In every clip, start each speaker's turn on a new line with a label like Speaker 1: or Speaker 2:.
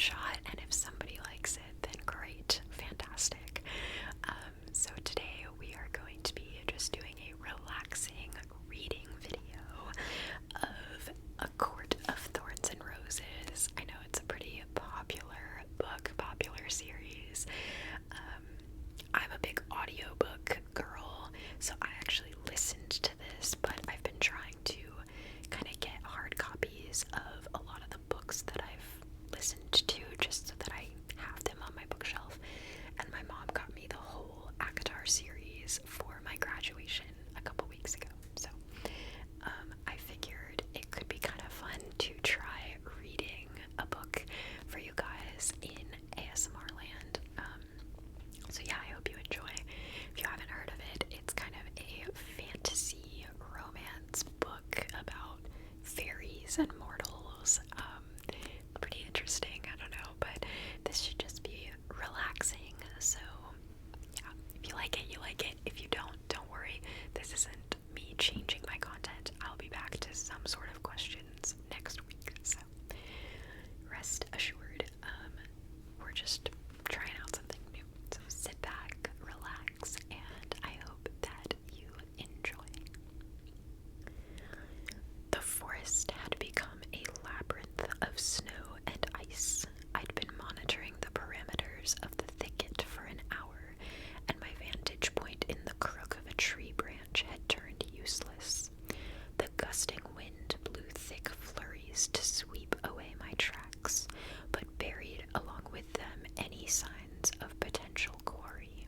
Speaker 1: shot, and if somebody likes it, then great, fantastic. So today we are going to be just doing a relaxing reading video of A Court of Thorns and Roses. I know it's a pretty popular book, popular series. I'm a big audiobook girl, so I actually listened to this, but I've been trying to kind of get hard copies of a lot of the books that I've listened to just so that I have them on my bookshelf. And my mom got me the whole Acotar series for my graduation a couple weeks ago. So I figured it could be kind of fun to try reading a book for you guys in ASMR land. So yeah, I hope you enjoy. If you haven't heard of it, it's kind of a fantasy romance book about fairies and mortals. Pretty interesting, I don't know, but this should just be relaxing. So yeah, if you like it, you like it. If you don't worry. This isn't me changing my content. I'll be back to some sort of questions next week. So rest assured, we're just trying out something new. So sit back, relax, and I hope that you enjoy. The forest had become a labyrinth of snow and ice. I'd been monitoring the parameters of the thicket for an hour, and my vantage point in the crook of a tree branch had turned useless. The gusting wind blew thick flurries to sweep away my tracks, but buried along with them any signs of potential quarry.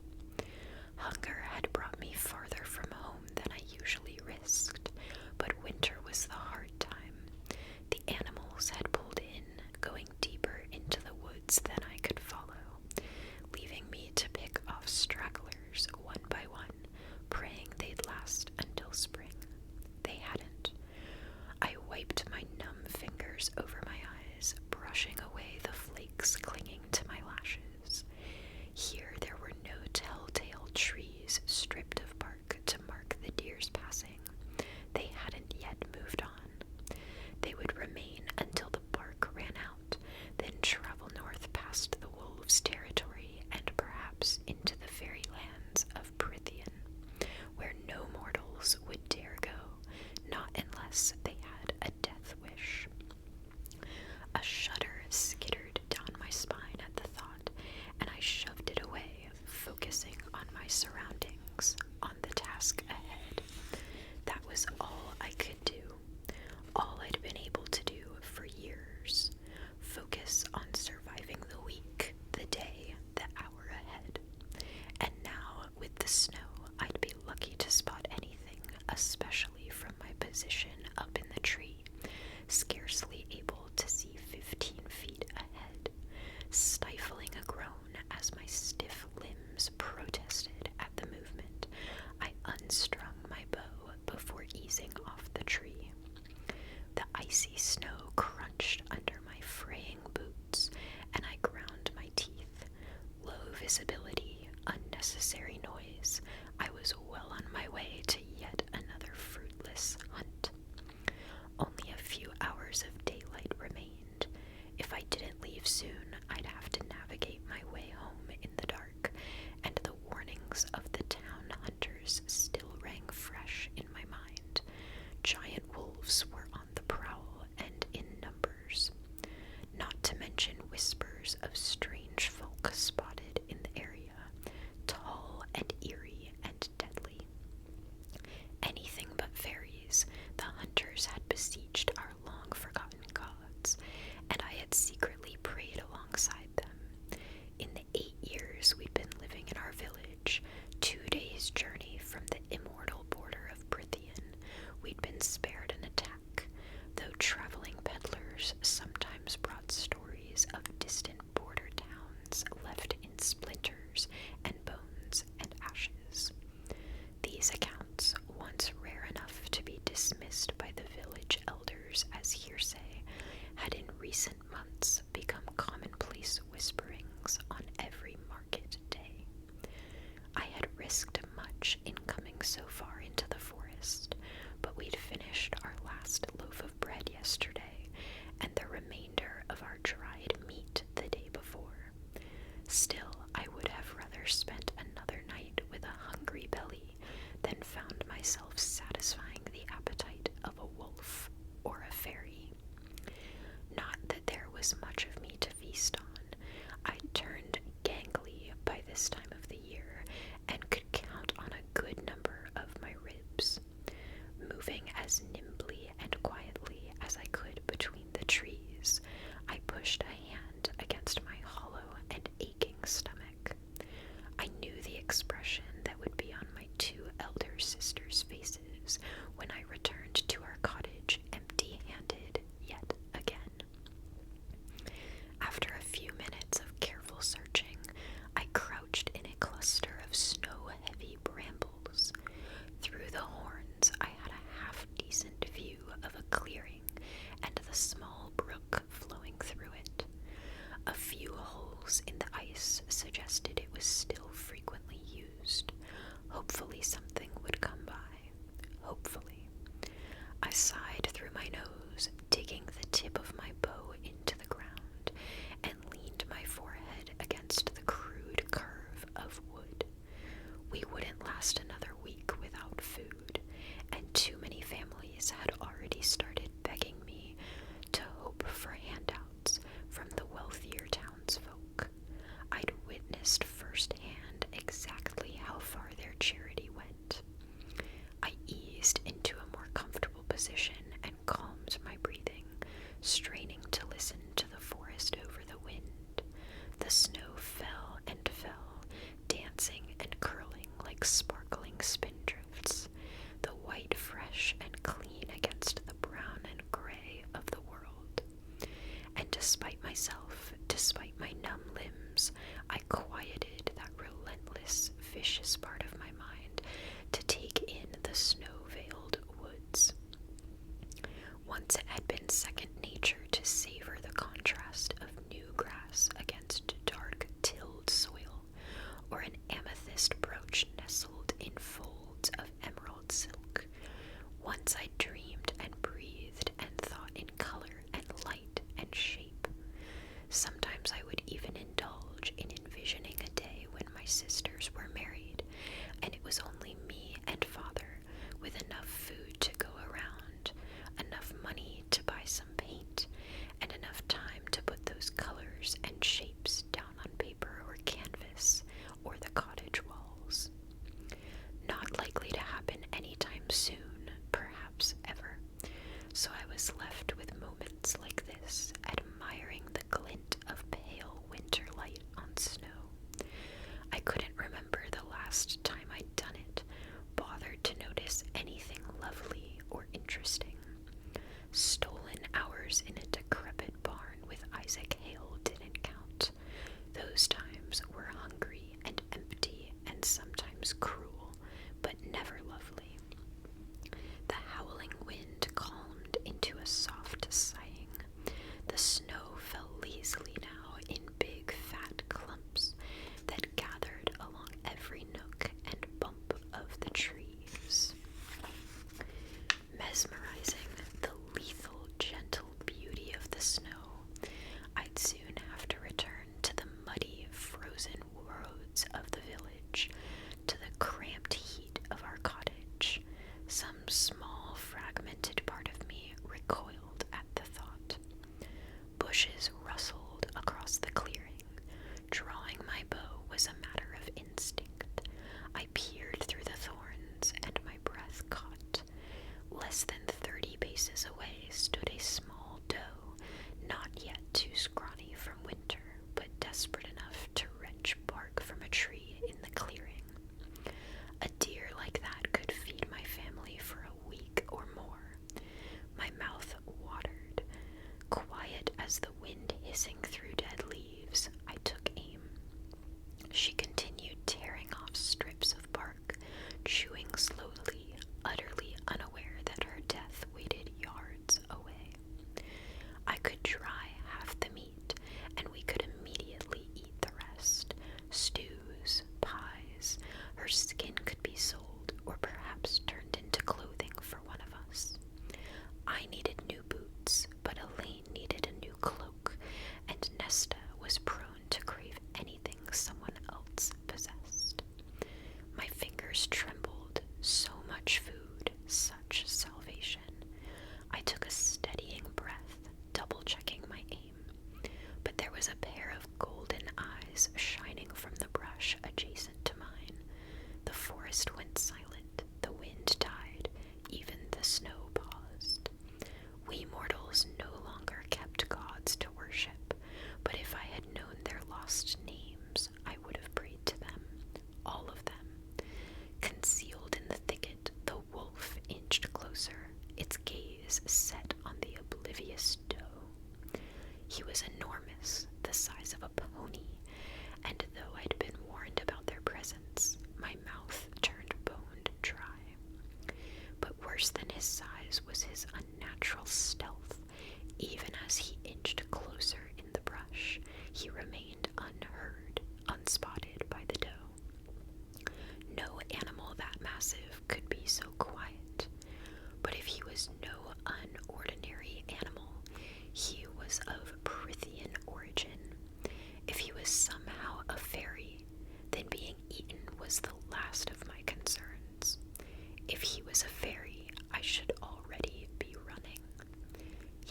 Speaker 1: Hunger had brought me farther from home than I usually risked, but winter was the hard time. The animals had pulled in, going deeper into the woods than I could follow, leaving me to pick off stragglers one by one, praying they'd last until spring. They hadn't. I wiped my numb fingers over my eyes, brushing away the flakes clinging to my lashes. Here there were no telltale trees stripped of bark to mark the deer's passing. They hadn't yet moved on. They would remain until the bark ran out, then travel north past the wolves' territory and perhaps into the fairy lands of Prithian, where no mortals would dare go, not unless they had a death wish. A shudder skittered down my spine at the thought, and I shoved it away, focusing on my surroundings, on the task ahead. That was all I could do, all I'd been able to do for years. Focus on surviving the week, the day, the hour ahead. And now, with the snow, I'd be lucky to spot anything, especially from my position up in the tree, scarcely able to see 15 feet ahead, stifling a groan as my stiff limbs protested at the movement. I unstrung my bow before easing off the tree. The icy snow crunched under my fraying boots, and I ground my teeth. Low visibility, unnecessary noise. I was well on my way to yet another fruitless hunt. Only a few hours of daylight remained. If I didn't leave soon, I'd have to navigate my way home in the dark, and the warnings of the town hunters still rang fresh in my mind. Giant wolves were on the prowl and in numbers, not to mention whispers of strange folk spotted in the area, tall and eerie and deadly. Anything but fairies, the hunters had besieged our long-forgotten gods, and I had secretly prayed alongside them. In the 8 years we'd been living in our village, 2 days' journey from the immortal border of Prithian, we'd been spared an attack, though traveling peddlers sometimes brought stories of distant border towns left in splinters and bones and ashes. These accounts, once rare enough to be dismissed by the village elders as hearsay, had in recent months become commonplace whisperings on every market day. I had risked much in coming so far into the forest, but we'd finished our last loaf of bread yesterday, and the remaining was much of me to feast on. I turned gangly by this time of the year and could count on a good number of my ribs. Moving as nimbly and quietly as I could between the trees, I pushed a hand against my hollow and aching stomach. I knew the expression that would be on my two elder sisters' faces when I returned to our cottage empty-handed yet again. After a few minutes of careful searching, I crouched in a cluster of snow-heavy brambles. Through the horns, I had a half-decent view of a clearing and the small brook flowing through it. A few holes in the ice suggested it was still frequently used. Hopefully something would come by. Hopefully. I sighed through my nose, digging the tip of my bow into the ground, and leaned my forehead against the crude curve of wood. We wouldn't last another week without food, and too many families had already started begging me to hope for handouts from the wealthier townsfolk. I'd witnessed firsthand exactly how far their charity went. I eased into a more comfortable position and calmed my breathing, straining to listen to the forest over the wind. The snow fell and fell, dancing and curling like sparkling spindrifts, the white fresh and clean against the brown and gray of the world. And despite myself, despite my numb limbs, I quieted that relentless, vicious part of my mind to take in the snow-veiled woods. Once it had been second nature to savor the contrast of new grass against dark, tilled soil, or an amethyst brooch nestled in folds of emerald silk. Once I dreamed and breathed and thought in color and light and shape. Sometimes I would even indulge in envisioning a day when my sisters were married, and it was only me and father, with enough food to go around, enough money to buy some paint, and enough time to put those colors and shapes down on paper or canvas or the cottage walls. Not likely to happen anytime soon, perhaps ever. So I was left with moments like this, admiring the glint of pale winter light on snow. I couldn't remember the last time I'd done it, bothered to notice anything lovely or interesting. Stolen hours in a decrepit barn with Isaac Hale didn't count. Those times were hungry and empty and sometimes cruel, but never lovely. The howling wind calmed into a soft sighing. The snow fell lazily now in big fat clumps that gathered along every nook and bump of the trees. Mesmerizing, the lethal, gentle beauty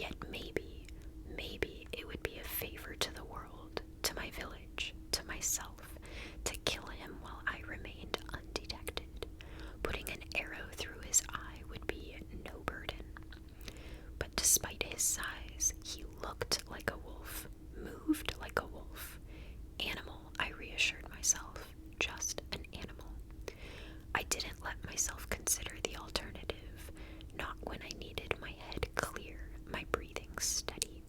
Speaker 1: Yet maybe it would be a favor to the world, to my village, to myself, to kill him while I remained undetected. Putting an arrow through his eye would be no burden. But despite his size, he looked like a wolf, moved like a wolf. Animal, I reassured myself, just an animal. I didn't let myself consider the alternative, not when I needed my head clear, my breathing steady.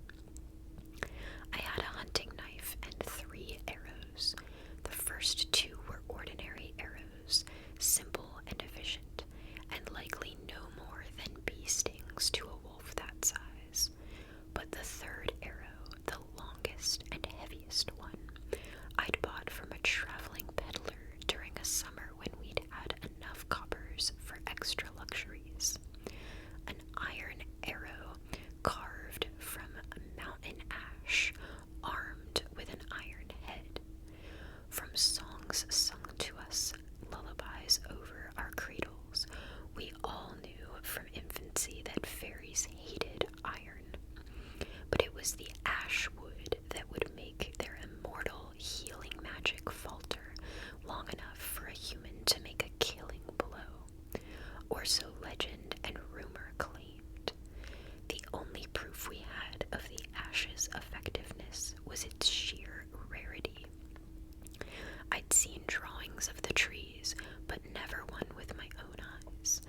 Speaker 1: I had a hunting knife and 3 arrows. The first 2 were ordinary arrows, simple and efficient, and likely no more than bee stings to a wolf that size. But the 3rd arrow, the longest and heaviest one, I'd bought from a traveling peddler during a summer when we'd had enough coppers for extra luxuries. An iron arrow carved from mountain ash, armed with an iron head. From songs sung to us, lullabies over our cradles, we all knew from infancy that fairies hated iron. But it was the ash wood that would make their immortal healing magic falter long enough for a human to make a killing blow. Or so legend and rumor claimed. The only proof we had of the ash's effectiveness was its sheer rarity. I'd seen drawings of the trees, but never one with my own eyes,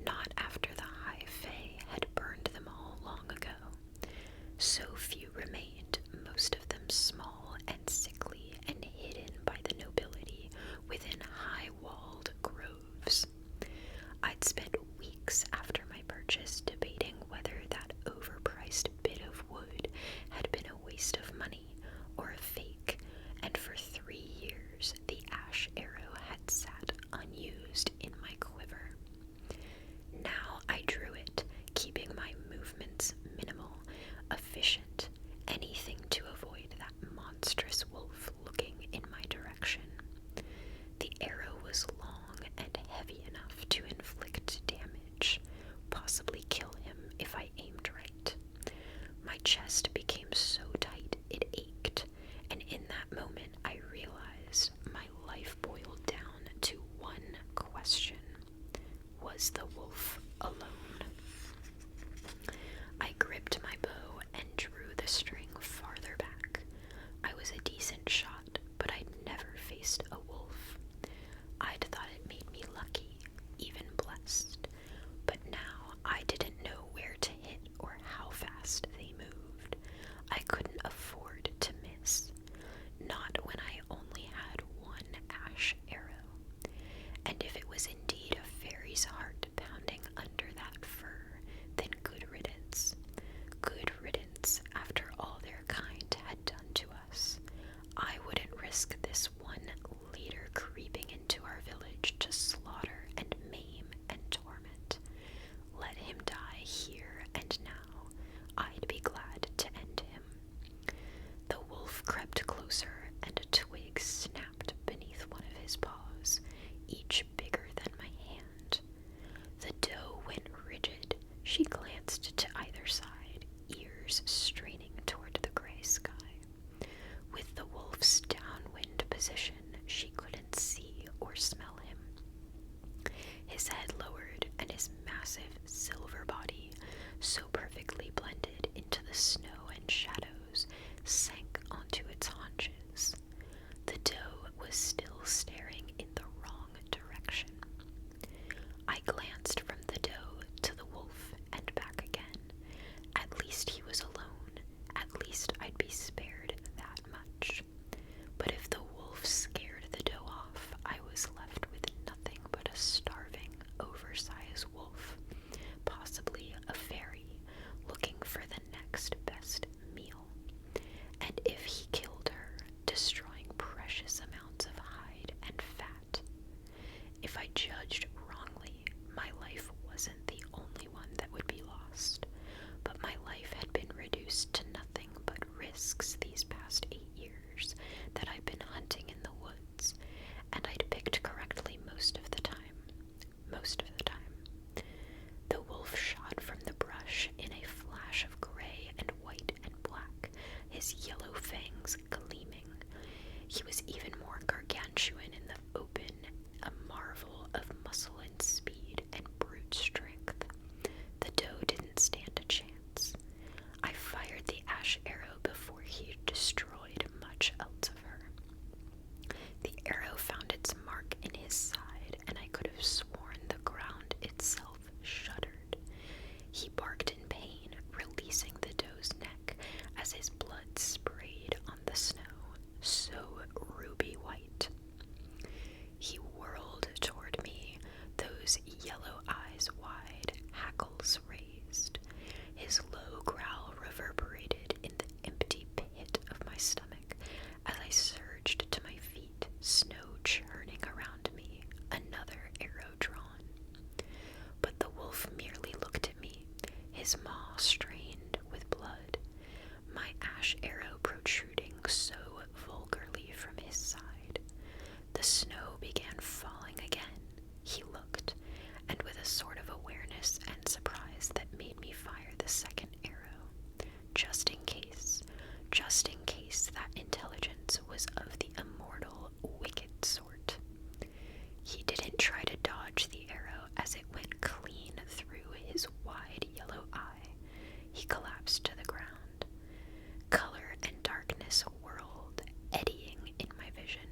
Speaker 1: not after the High Fae had burned them all long ago. So few remained, most of them small and sickly and hidden by the nobility within high-walled groves. I'd spent weeks after my purchase debating whether that overpriced bit of wood had been a waste of money or a fake, and for 3 years the ash arrow had sat unused in my quiver. Now I drew it, keeping my movements minimal, efficient, anything to avoid that monstrous wolf looking in my direction. The arrow was long and heavy enough to inflict damage, possibly kill him if I aimed right. My chest became so tight it ached, and in that moment I realized my life boiled down to one question. Was the wolf alone? I gripped my bow and drew the string farther back. I was a decent shot, but I'd never faced a wolf. I'd thought it made me lucky, even blessed, but now I didn't know where to hit or how fast they moved. I couldn't afford to miss, not when I only had 1 ash arrow. And if it was indeed a fairy's heart pounding under that fur, then good riddance. Good riddance after all their kind had done to us. I wouldn't risk this one later creeping into our village to slaughter and maim and torment. Let him die here and now. I'd be glad to end him. The wolf crept closer, and a twig snapped beneath one of his paws, each bigger than my hand. The doe went rigid. She glanced to either side, ears straining toward the gray sky. With the wolf's downwind position, she couldn't see or smell him. His head lowered, and his massive silver body, so perfectly blended into the snow and shadows, sank onto its haunches. The doe was still staring in the wrong direction. I glanced from the doe to the wolf and back again. At least he was alone. At least I'd be spared that much. But if the wolf scared the doe off, I was left with nothing but a starving, oversized wolf, possibly a fairy, looking for the next best meal. And if he killed her, destroying precious amounts of hide and fat. If I judged wrongly, my life wasn't the only one that would be lost, but my life had been fangs gleaming. He was even more gargantuan in the open, a marvel of muscle and speed and brute strength. The doe didn't stand a chance. I fired the ash arrow before he destroyed much else of her. The arrow found its mark in his side, and I could have sworn the ground itself shuddered. He barked in pain, releasing the doe's neck as his blood sprayed on the snow, so ruby white. He whirled toward me, those yellow eyes wide, hackles raised. His low growl reverberated in the empty pit of my stomach as I surged to my feet, snow churning around me, another arrow drawn. But the wolf merely looked at me, his maw strained with blood, my ash arrow protruding so vulgarly from his side. The snow began falling again. He looked, and with a sort of awareness and surprise that made me fire the second arrow, just in case that intelligence was of the immortal, wicked sort. He didn't try to dodge the arrow as it went clean through his wide yellow eye. He collapsed to the ground. Color and darkness whirled, eddying in my vision,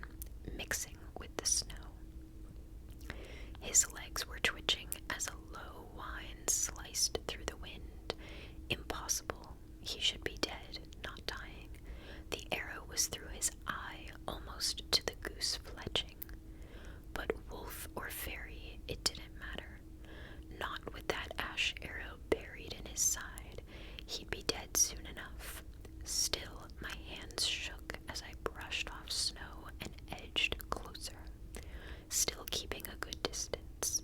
Speaker 1: mixing with the snow. His legs were twitching as a low whine sliced through the wind. Impossible. He should be dead, not dying. The arrow was through his eye, almost to the goose fletching. But wolf or fairy, it didn't matter. Not with that ash arrow buried in his side. He'd be dead soon enough. Still, my hands shook as I brushed off snow and edged closer, still keeping a good distance.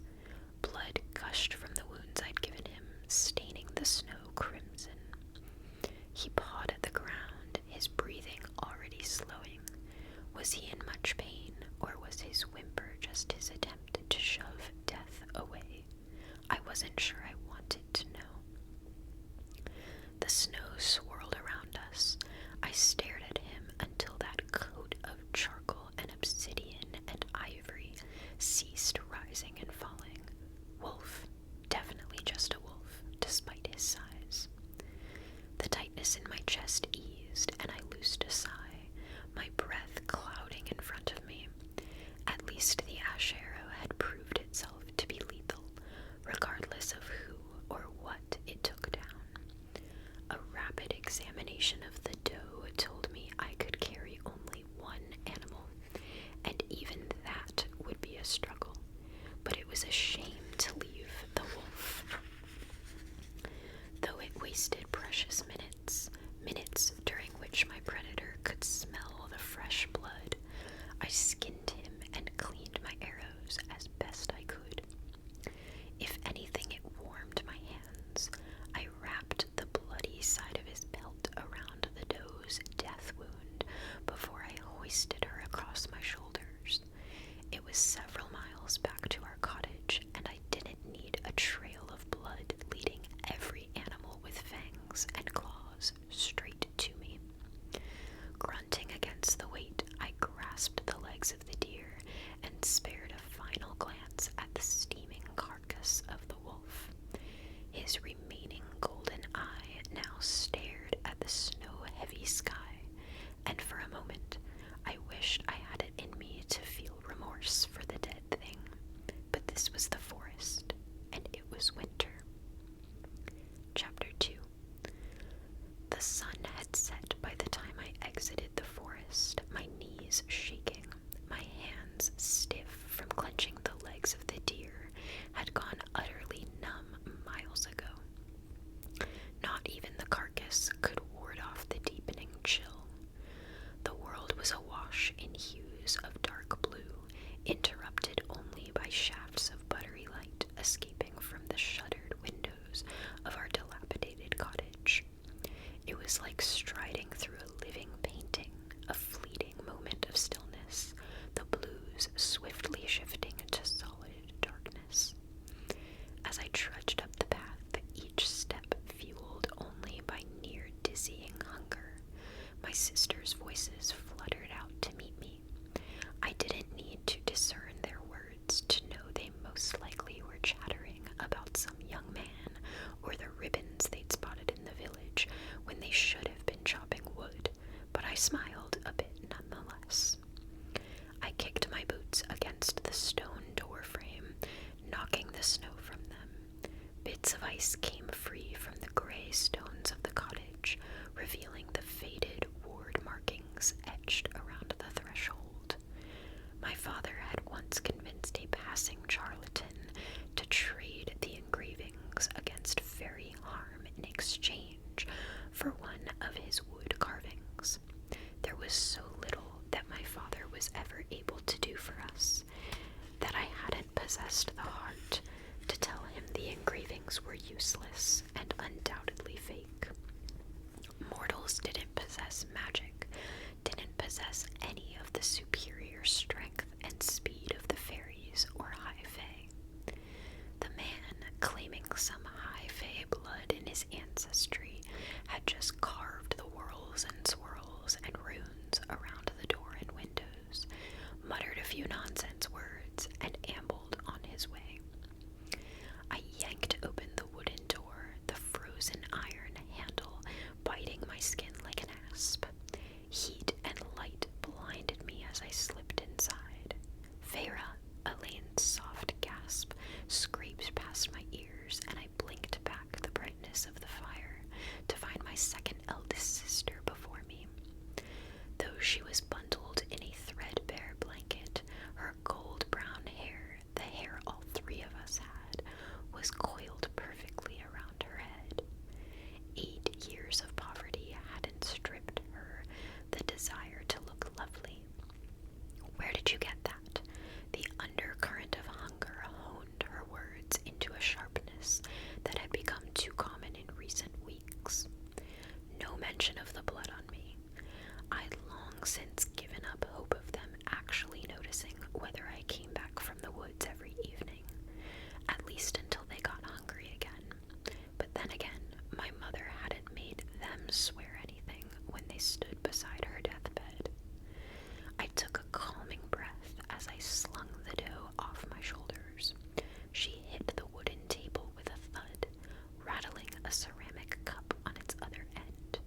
Speaker 1: Blood gushed from the wounds I'd given him, staining the snow crimson. He pawed at the ground, his breathing already slowing. Was he in much pain, or was his whimper just his attempt to shove death away? I wasn't sure I wanted to know. The snow swirled around us. I stared at him until that coat of charcoal and obsidian and ivory ceased rising and falling. Wolf, definitely just a wolf, despite his size. The tightness in my chest eased, and I loosed a sigh, my breath clouding in front of me. At least the ash arrow had proved itself to be lethal, regardless of who or what it took down. A rapid examination of the doe told me I could carry only one animal, and even that would be a struggle, but it was a shame to leave the wolf. Though it wasted precious minutes during which my predator could smell the fresh blood, I skinned him and cleaned my arrows as best I could. If anything, it warmed my hands. I wrapped the bloody side of his belt around the doe's death wound before I hoisted her across my shoulders. It was several miles back to our cottage, and I didn't need a trail of blood leading every animal with fangs and claws sisters' voices fluttered out to meet me. I didn't need to discern their words to know they most likely were chattering about some young man or the ribbons they'd spotted in the village when they should have been chopping wood, but I smiled a bit nonetheless. I kicked my boots against the stone door frame, knocking the snow from them. Bits of ice came free from the gray stones of the cottage, revealing the faded ward markings etched around the threshold. My father had once convinced a passing charlatan to trade the engravings against fairy harm in exchange for one of his wood carvings. There was so little that my father was ever able to do for us that I hadn't possessed the heart to tell him the engravings were useless and undoubtedly fake. Mortals didn't possess magic, didn't possess any of the superior strength and speed of the fairies or high fae. The man, claiming some high fae blood in his ancestry, had just carved the whorls and swirls and runes around the door and windows, muttered a few nonsense words, and ambled on his way. I yanked open the wooden door, the frozen iron handle biting my skin like an asp. Heat and light blinded me as I slipped inside. Feyre, Elaine's soft gasp, scraped past my ears, and I blinked back the brightness of the fire to find my second eldest sister before me. Though she was bundled in a threadbare blanket, her gold-brown hair, the hair all three of us had, was coiled perfectly around her head. 8 years of poverty hadn't stripped her the desire to look lovely. Where did you get that? The undercurrent of hunger honed her words into a sharpness that had become too common in recent weeks. No mention of the blood on me. I'd long since given up hope of them actually noticing whether I came back from the woods every evening, at least until they got hungry again. But then again, my mother hadn't made them swear anything when they stood beside her deathbed. I took a calming breath as I slung the dough off my shoulders. She hit the wooden table with a thud, rattling a ceramic cup on its other end.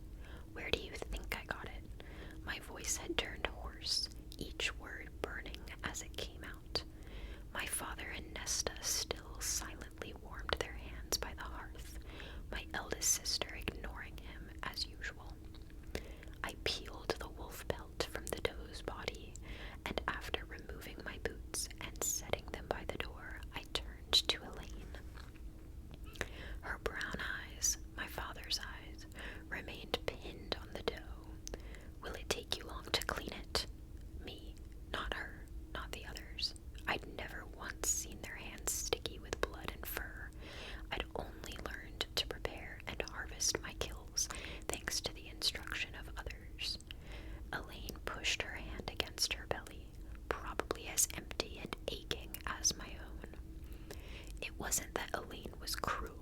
Speaker 1: Where do you think I got it? My voice had turned hoarse, each word burning as it came out. My father and Nesta still silently warmed their hands by the hearth, my eldest sister ignoring him as usual. I peeled the wolf pelt from the doe's body, and after removing my boots and setting them by the door, I turned to Elaine. Her brown eyes, my father's eyes, remained pinned on the dough. Will it take you long to clean it? Me, not her, not the others. I'd never once seen their hands sticky with blood and fur. I'd only learned to prepare and harvest my kills thanks to the instruction of others. Elaine pushed her hand against her belly, probably as empty and aching as my own. It wasn't that Elaine was cruel.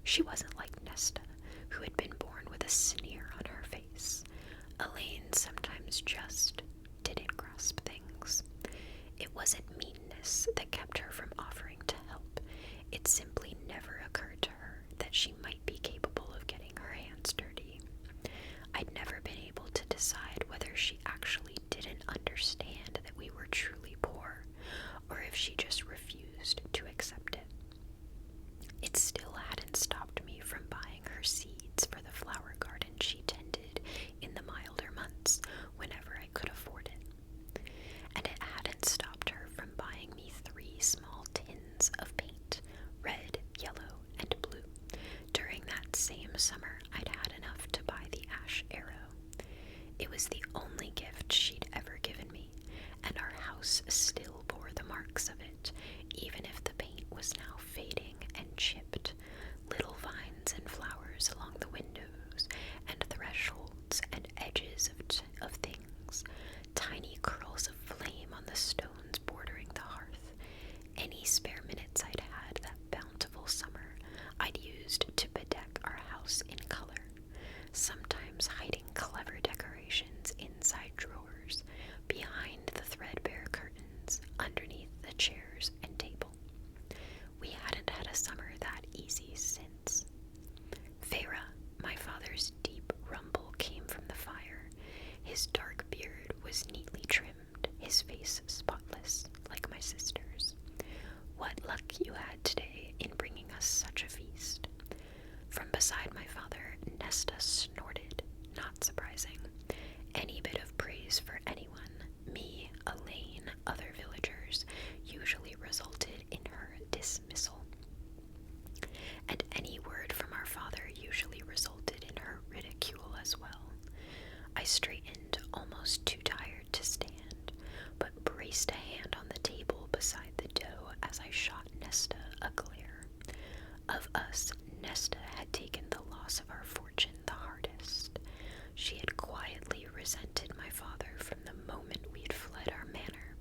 Speaker 1: She wasn't like Nesta, who had been born with a sneer on her face. Elaine sometimes just didn't grasp things. It wasn't meanness that kept her from offering to help. It simply never occurred to her that she might be capable of getting her hands dirty. I'd never been able to decide whether she actually didn't understand that we were truly poor, or if she just refused to accept it. It still hadn't stopped me from buying her seeds for the flower garden she tended in the milder months whenever I could afford it. And it hadn't stopped her from buying me 3 small tins of paint, red, yellow, and blue. During that same summer, I'd had enough to buy the ash arrow. It was the only gift she'd ever given me, and our house still bore the marks of it, even if the paint was now fading and chipped. Little vines and flowers along the windows and thresholds and edges of things, tiny curls of flame on the stones bordering the hearth. Any spare minutes I'd had that bountiful summer, I'd used to bedeck our house in color, sometimes hiding clever decorations news for anyone, me, Elaine, other villagers, usually resulted in her dismissal. And any word from our father usually resulted in her ridicule as well. I straightened, almost too tired to stand, but braced a hand on the table beside the dough as I shot Nesta a glare. Of us, Nesta had taken the loss of our fortune the hardest. She had quietly resented my father from the moment we had fled our manor.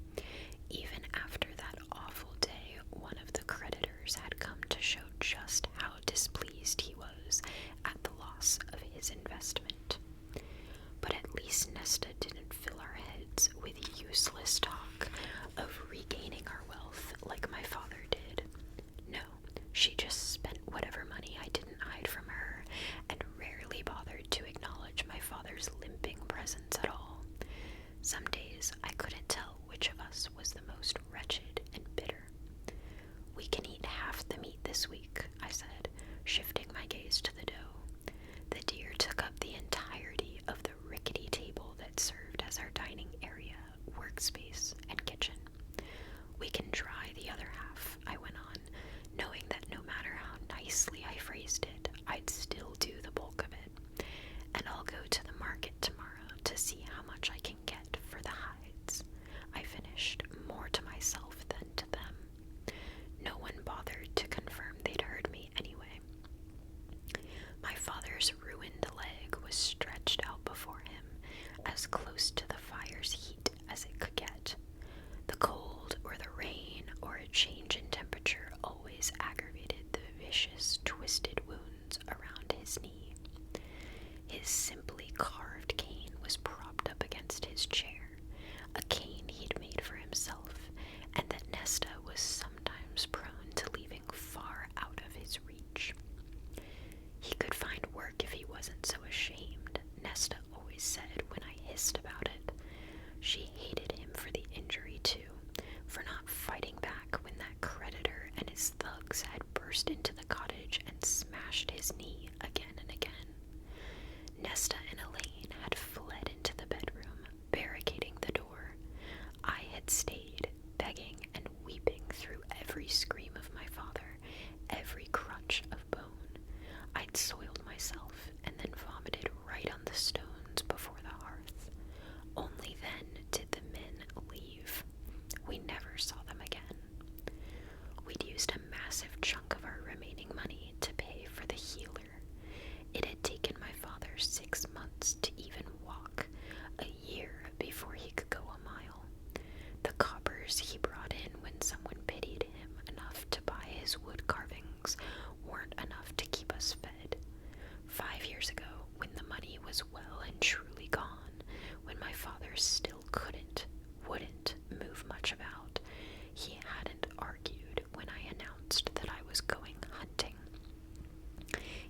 Speaker 1: Even after that awful day, one of the creditors had come to show just how displeased he was at the loss of his investment. But at least Nesta didn't fill our heads with useless talk of regaining our wealth like my father did. No, she just spent whatever money I didn't hide from her, and rarely bothered to acknowledge my father's limping presence at all. Some days I couldn't tell which of us was the most wretched and bitter. "We can eat half the meat this week," I said, shifting my gaze to the dough. The deer took up the entirety of the rickety table that served as our dining area, workspace, and kitchen. "We can dry the other half," I went on, knowing that no matter how nicely I phrased it, I'd still do the bulk of it. "And I'll go to the market tomorrow to see how much I can get for the hides," I finished, more to myself than to them. No one bothered to confirm they'd heard me anyway. My father's ruined leg was stretched out before him, as close to the fire's heat as it could get. The cold or the rain or a change in temperature always aggravated the vicious, twisted wounds around his knee. His simply carved cane was propped up against his chair, a cane he'd made for himself, and that Nesta was sometimes prone to leaving far out of his reach. He could find work if he wasn't so ashamed, Nesta always said when I hissed about it. She hated him for the injury too, for not fighting back when that creditor and his thugs had burst into the cottage and smashed his knee again and again. Nesta and Elaine had fled into the bedroom, barricading the door. I had stayed, begging and weeping through every scream of my father, every crunch of bone. I'd soiled myself and then vomited right on the stones before the hearth. Only then did the men leave. We never saw them again. We'd used a massive chunk of our remaining money to pay for the healer. It had taken my father 6 months to even walk, a year before he could go a mile. The coppers he brought in when someone pitied him enough to buy his wood carvings weren't enough to keep us fed. 5 years ago, when the money was well and truly gone, when my father still wouldn't move much about, he hadn't argued when I announced that I was going hunting.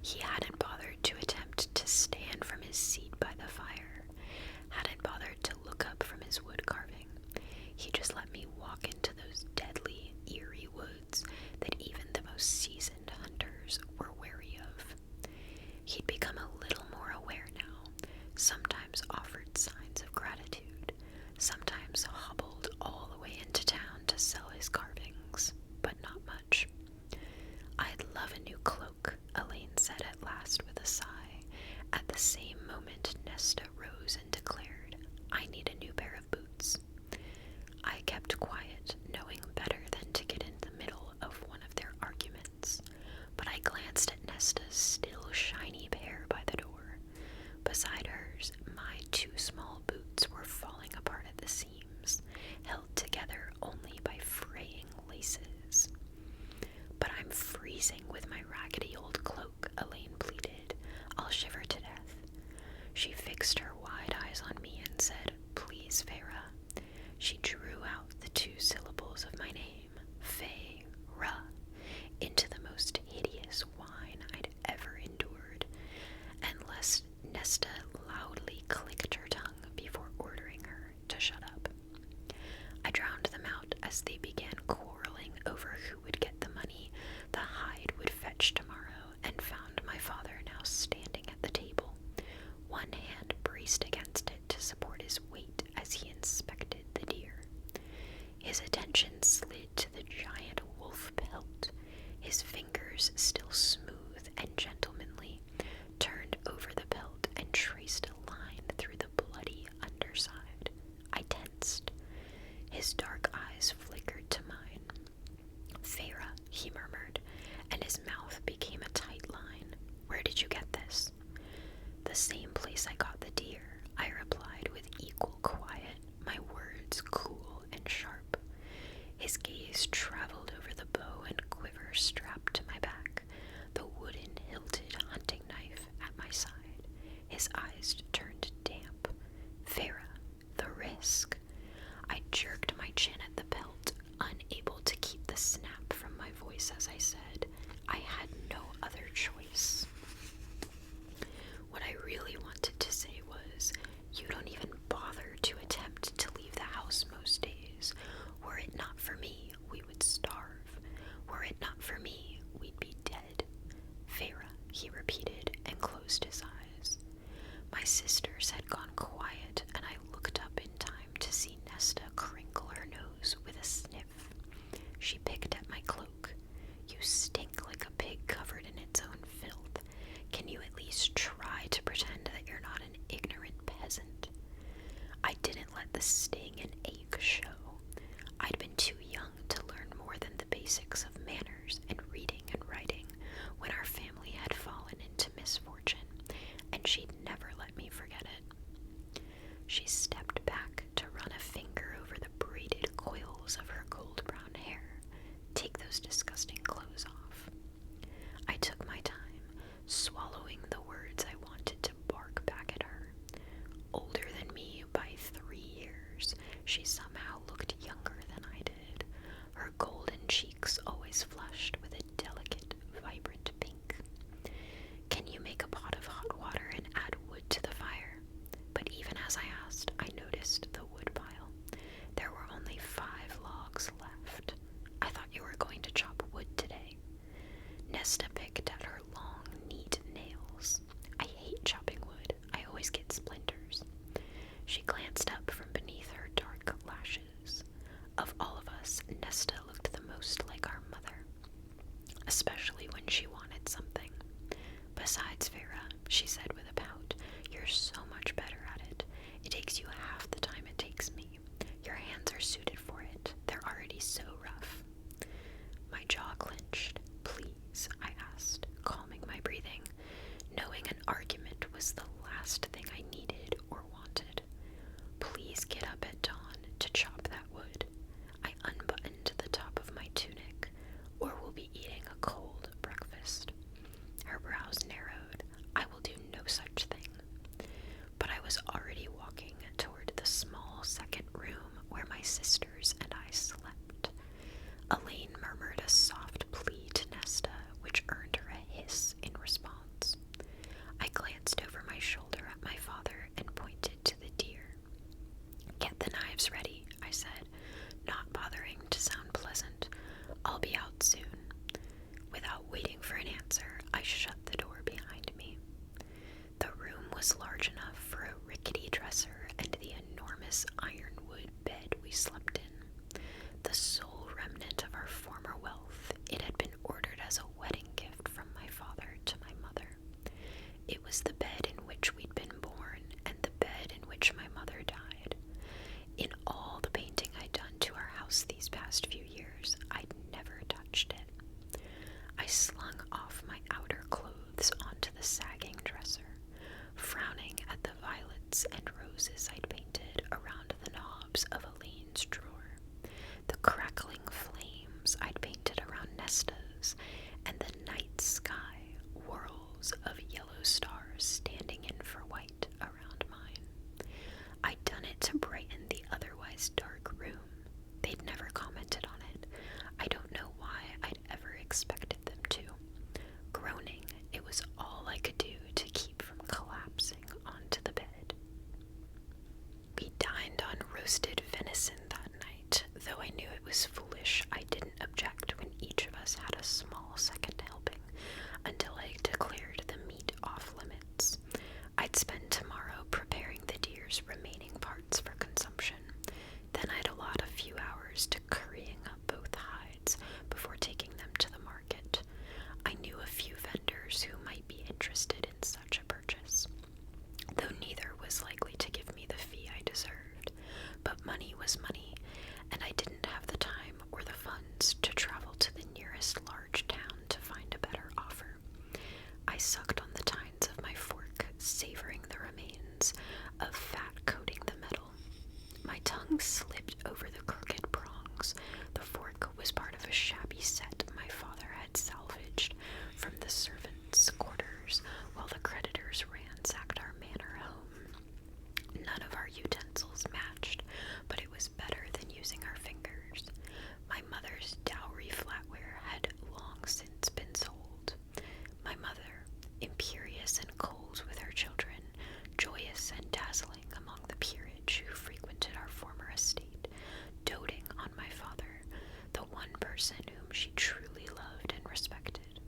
Speaker 1: He hadn't bothered to attempt to stand from his seat by the fire, hadn't bothered to look up from his wood carving. He just let me walk into those deadly, eerie woods that even the most seasoned hunters were wary of. He'd become a little more aware now, sometimes offered signs of gratitude, sometimes hobbled all the way into town to sell his carvings, but not much. "I'd love a new cloak," Elaine said at last with a sigh. At the same moment, Nesta rose and declared, "I need a new pair of boots." I kept quiet, knowing better than to get in the middle of one of their arguments, but I glanced at Nesta's still shiny pair by the door. Beside hers, my 2 small boots were falling apart at the seams, held together only by fraying laces. "But I'm freezing with my raggedy old cloak," Elaine pleaded. "I'll shiver to death." She fixed her wide eyes on me and said, "Please, Feyre." She drew out the 2 syllables of my name, Feyre, into the most hideous whine I'd ever endured, and Nesta loudly clicked her tongue before ordering her to shut up. I drowned them out as they began quarreling over who would get the money the hide would fetch tomorrow, and found my father now standing at the table, one hand braced against it to support his weight he inspected the deer. His attention slid to the giant wolf pelt. His fingers, still smooth and gentlemanly, turned over the pelt and traced a line through the bloody underside. I tensed. His dark eyes flickered to mine. "Feyre," he murmured, and his mouth became a tight line. "Where did you get this?" "The same place I got the deer," I replied with equal quiet, my words cool and sharp. His gaze traveled over the bow and quiver strapped to my back, the wooden hilted hunting knife at my side. His eyes turned damp. "Feyre, the risk." I jerked my chin at the pelt, unable to keep the snap from my voice as I said, "I had no other choice." What I really wanted to say was, "You don't even bother to attempt to leave the house most days. Were it not for me, we would starve. Were it not for me, we'd be dead." "Feyre," he repeated and closed his eyes. My sisters had gone quiet, and I looked up in time to see Nesta crinkle her nose with a sniff. She picked at my cloak. "You stink like a pig covered in its own filth. Can you at least try to pretend that you're not an ignorant peasant?" I didn't let the sting and ache show. I'd been too young to learn more than the basics of manners and reading and writing when our family had fallen into misfortune, and she'd never let me forget it. She stepped back to run a finger over the braided coils of her gold brown hair. "Take those disgusting clothes off." I took my time, swallowing the words I wanted to bark back at her. Older than me by 3 years, she somehow looked younger than I did, her golden cheeks always flushed with a delicate, vibrant pink. "Can you make a pot of hot water and add wood to the fire?" But even as I asked, I noticed the wood pile. There were only 5 logs left. "I thought you were going to chop wood today." Nesta picked at her long, neat nails. "I hate chopping wood. I always get splinters." She glanced up from beneath her dark lashes. Of all of us, Nesta looked the most like our mother, especially when she wanted something. "Besides, Feyre," she said with a pout, "you're so much better at it. It takes you half the time it takes me. Your hands are suited for it. They're already so rough." My jaw clenched. "Please," I asked, calming my breathing, knowing an argument was the last thing I needed or wanted. "Please get up at dawn to chop that wood." I unbuttoned the top of my tunic, "or we'll be eating a cold breakfast." Her brows narrowed. "I will do no such thing." But I was already walking toward the small second room where my sisters and I slept. Elaine murmured a soft plea to Nesta, which earned her a hiss in response. I glanced over my shoulder at my father and pointed to the deer. "Get the knives ready," I said, not bothering to sound pleasant. "I'll be out soon." Without waiting for an answer, I shut the door behind me. The room was large enough for a rickety dresser and the enormous ironwood bed we slept in. of fat coating the metal. My tongue slipped over the crooked prongs. The fork was part of a shabby set my father had salvaged from the servants' quarters while the creditors ransacked our manor home. None of our utensils matched, but it was better than using our fingers. My mother's dowry flatware had long since been sold. My mother, imperious and cold with her children, joyous and dazzling among the peerage who frequented our former estate, doting on my father, the one person whom she truly loved and respected.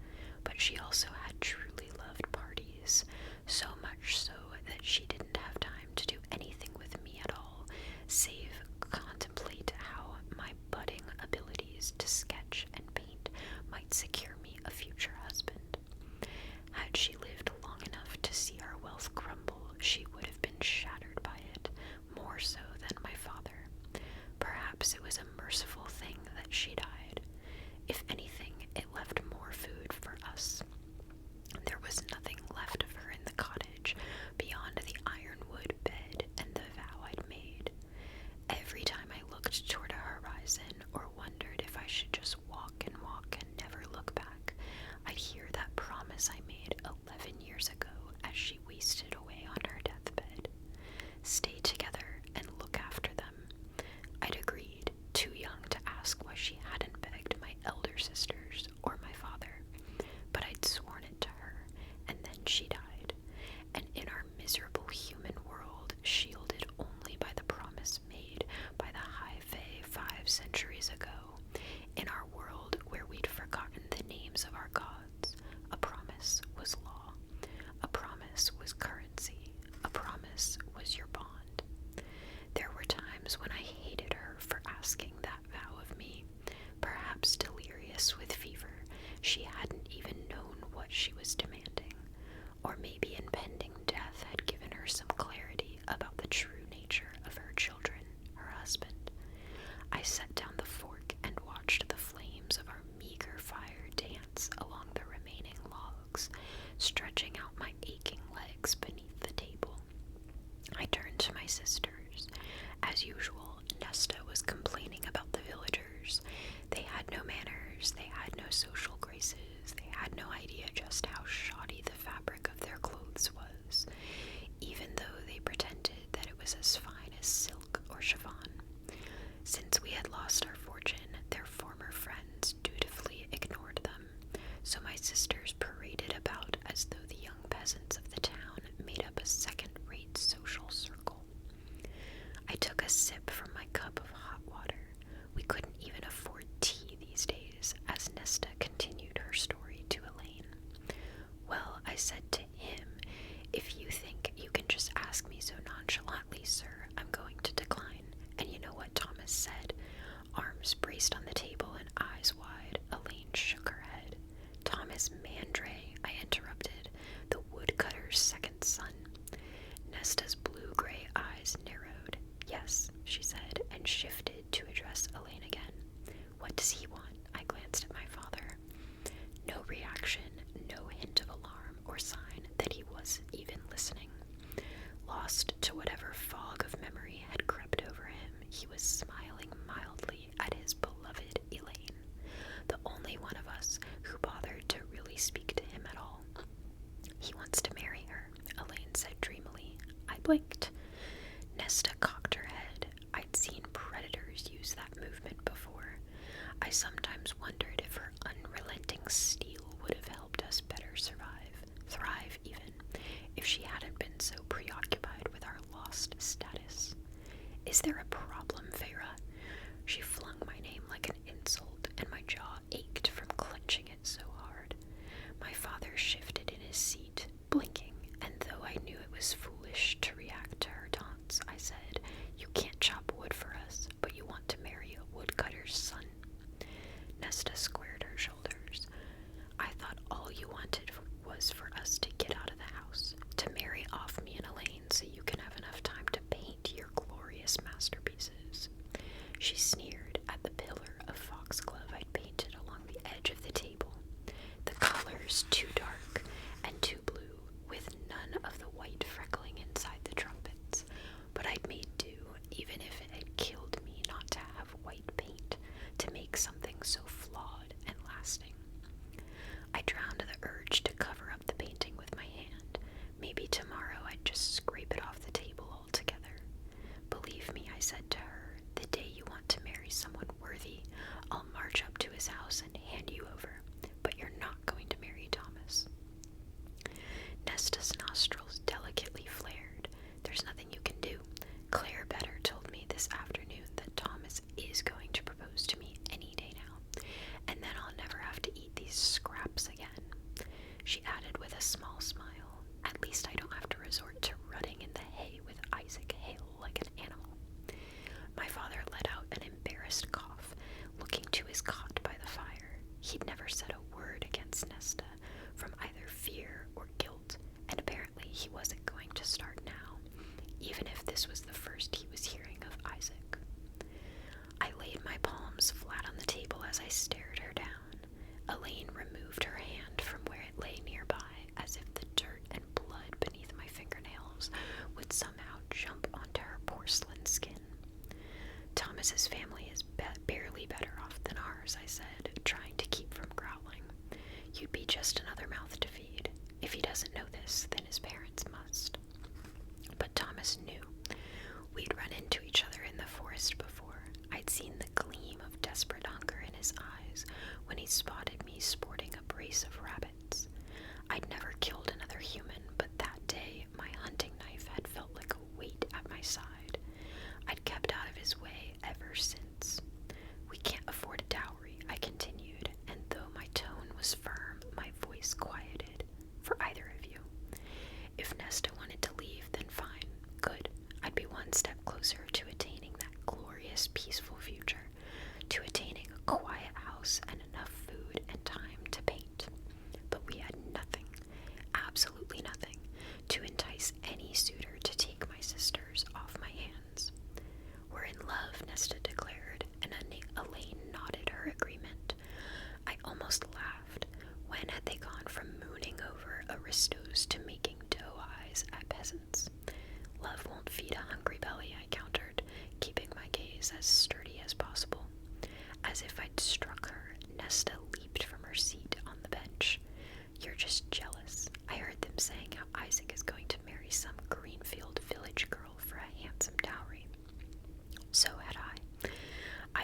Speaker 1: But she also had truly loved parties, so much so that she didn't have time to do anything with me at all, save contemplate how my budding abilities to sketch and paint might secure me a future husband. Had she lived long enough to see our wealth crumble, she would have been shattered by it, more so than my father. Perhaps it was a merciful thing that she died. If anything, it left more food for us. There was nothing left of her in the cottage beyond the ironwood bed and the vow I'd made. Every time I looked toward a horizon or wondered if I should just walk and never look back, I'd hear that promise I made 11 years ago as she wasted away on her deathbed. Stay together and look after them. I'd agreed, too young to ask why she hadn't begged my elder sisters or my father, but I'd sworn it to her, and then she died. And in our miserable human world, shielded only by the promise made by the high fae 5 centuries ago, in our world where we'd forgotten the names of our gods, a promise was law. A promise was currency. A promise was your bond. There were times when I hated her for asking that vow of me. Perhaps delirious with fever, she hadn't even known what she was demanding. Or maybe impending death had given her some clarity about the true nature of her children, her husband. I set down the fork and watched the flames of our meager fire dance along the remaining logs, stretching out my aching legs beneath the table. I turned to my sisters. As usual, Nesta was complaining about the villagers. They had no manners, they had no social graces, they had no idea just how shoddy the fabric of their clothes was, even though they pretended that it was as fine as silk or chiffon. Since we had lost our fortune, their former friends dutifully ignored them, so my sisters paraded about as though the young peasants of the town made up a second-rate social circle. I took a sip from my cup of hot water. We couldn't even afford tea these days, as Nesta continued her story to Elaine. Well, I said to him, if you think you can just ask me so nonchalantly, sir, I'm going to decline. And you know what Thomas said? Arms braced on the table and eyes wide, Elaine shook her head. Thomas Mandray, I interrupted, the woodcutter's second son. Nesta's blue-gray eyes narrowed. Yes, she said, and shifted to address Elaine again. What does he want? I glanced at my father. No reaction, no hint of alarm or sign that he was even listening. Lost to whatever fog of memory had crept over him, he was smiling mildly at his beloved Elaine, the only one of us who bothered to really speak to him at all. He wants to marry her, Elaine said dreamily. I blinked. Nesta cocked her head. I'd seen predators use that movement before. I sometimes wondered if her unrelenting steel would have helped us better survive, thrive even, if she hadn't been so preoccupied with our lost status. Is there a problem, Farah? She flung my name like an insult, and my jaw ached from clenching it so hard. My father shifted in his seat, blinking, and though I knew it was foolish to react to her taunts, I said, You can't chop wood for us, but you want to marry a woodcutter's son. Nesta squared her shoulders. I thought all you wanted was for us to get out of the house, to marry off me and Elaine so you can have enough time to paint your glorious masterpieces. She sneered at the pillar of foxglove I'd painted along the edge of the table. The colors too dark and too blue, with none of the white freckling inside the even if this was the first he was hearing of Isaac. I laid my palms flat on the table as I stared her down. Elaine removed her hand from where it lay nearby, as if the dirt and blood beneath my fingernails would somehow jump onto her porcelain skin. Thomas's family is barely better off than ours, I said, trying to keep from growling. You'd be just another mouth to feed. If he doesn't know this, then his parents must. But Thomas knew. We'd run into each other in the forest before. I'd seen the gleam of desperate hunger in his eyes when he spotted me sporting a brace of rabbits. I'd never killed another human, but that day my hunting knife had felt like a weight at my side. I'd kept out of his way ever since. We can't afford a dowry, I continued, and though my tone was firm, my voice quieted. For either of you. If Nesta wanted to leave, then fine. Good. I'd be one step closer to attaining that glorious, peaceful future, to attaining a quiet house and enough food and time to paint. But we had nothing, absolutely nothing, to entice any suitor to take my sisters off my hands. We're in love, Nesta declared, and Elaine nodded her agreement. I almost laughed. When had they gone from mooning over aristos to making doe eyes at peasants? Love won't feed a hungry belly, I countered, keeping my gaze as sturdy as possible. As if I'd struck her, Nesta leaped from her seat on the bench. You're just jealous. I heard them saying how Isaac is going to marry some Greenfield village girl for a handsome dowry. So had I.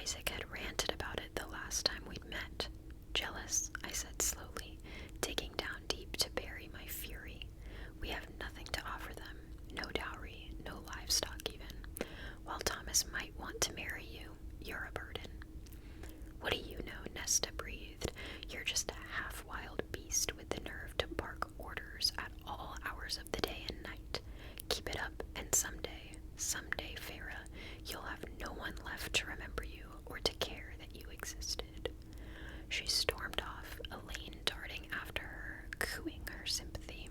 Speaker 1: Isaac had ranted about it the last time we'd met. Jealous, I said slowly, digging down deep to bury my fury. We have nothing to offer them. No dowry, no livestock even. While Thomas might want to marry you, you're a burden. What do you know, Nesta breathed. You're just a half-wild beast with the nerve to bark orders at all hours of the day and night. Keep it up, and someday, Farah, you'll have no one left to remember you or to care that you existed. She stormed off, Elaine darting after her, cooing her sympathy.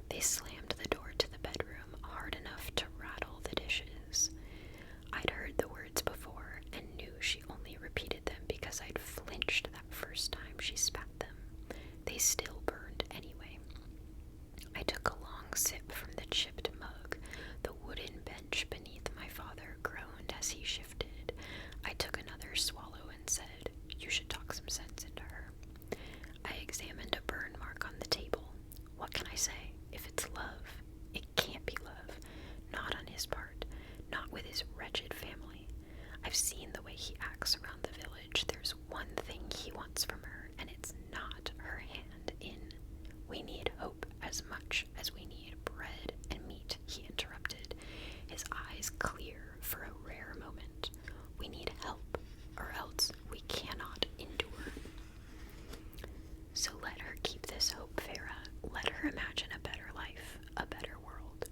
Speaker 1: They slammed the door to the bedroom hard enough to rattle the dishes. I'd heard the words before and knew she only repeated them because I'd flinched that first time she spat them. They still burned anyway. I took a long sip from the chipped mug. The wooden bench beneath my father groaned as he shifted. I took another swallow and said, you should talk some sense into her. I examined a burn mark on the table. What can I say? If it's love, it can't be love. Not on his part. Not with his wretched family. I've seen the way he acts around the village. There's one thing he wants from her, and it's not her hand in. We need hope as much as we need bread and meat, he interrupted, his eyes clear for a rare moment. We need help, or else we cannot endure. So let her keep this hope, Farah. Let her imagine a better life, a better world.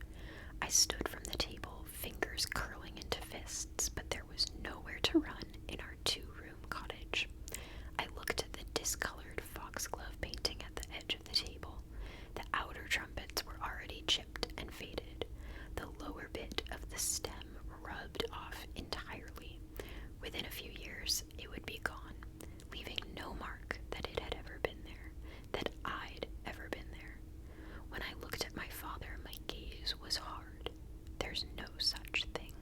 Speaker 1: I stood from the table, fingers curling into fists, but there was nowhere to run in our two-room cottage. I looked at the discolored foxglove painting at the edge of the table. The outer trumpets were already chipped and faded. The lower bit of the stem rubbed off entirely. Within a few years, it would be gone, leaving no mark that it had ever been there, that I'd ever been there. When I looked at my father, my gaze was hard. There's no such thing.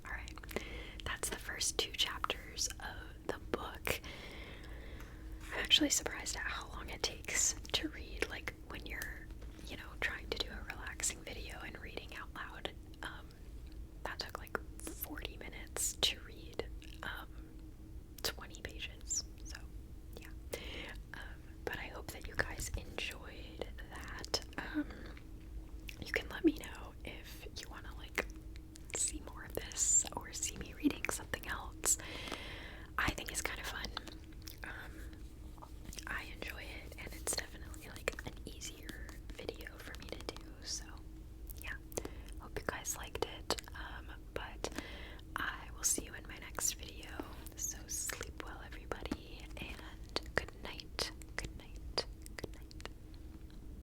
Speaker 1: Alright, that's the first two chapters of the book. I'm actually surprised at